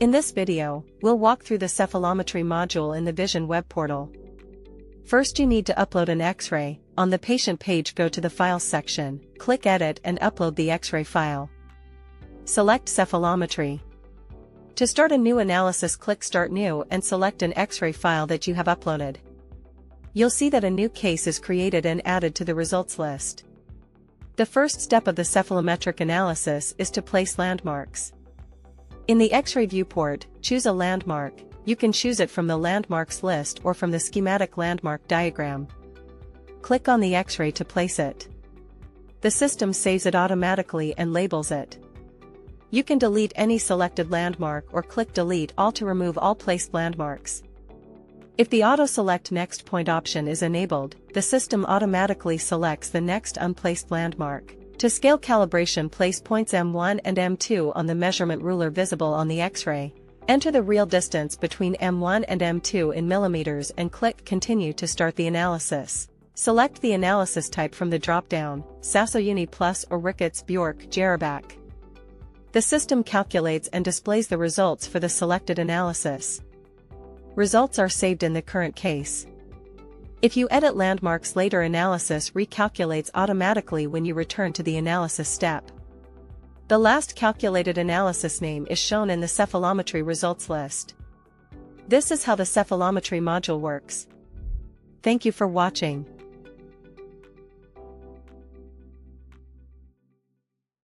In this video, we'll walk through the cephalometry module in the Vision web portal. First, you need to upload an X-ray. On the patient page, go to the Files section, click Edit and upload the X-ray file. Select Cephalometry. To start a new analysis, click Start New and select an X-ray file that you have uploaded. You'll see that a new case is created and added to the results list. The first step of the cephalometric analysis is to place landmarks. In the X-ray viewport, choose a landmark. You can choose it from the landmarks list or from the schematic landmark diagram. Click on the X-ray to place it. The system saves it automatically and labels it. You can delete any selected landmark or click Delete All to remove all placed landmarks. If the Auto Select Next Point option is enabled, the system automatically selects the next unplaced landmark. To scale calibration, place points M1 and M2 on the measurement ruler visible on the X-ray. Enter the real distance between M1 and M2 in millimeters and click Continue to start the analysis. Select the analysis type from the drop-down, Sasso-Uni Plus or Ricketts Bjork-Jerabak. The system calculates and displays the results for the selected analysis. Results are saved in the current case. If you edit landmarks later, analysis recalculates automatically when you return to the analysis step. The last calculated analysis name is shown in the cephalometry results list. This is how the cephalometry module works. Thank you for watching.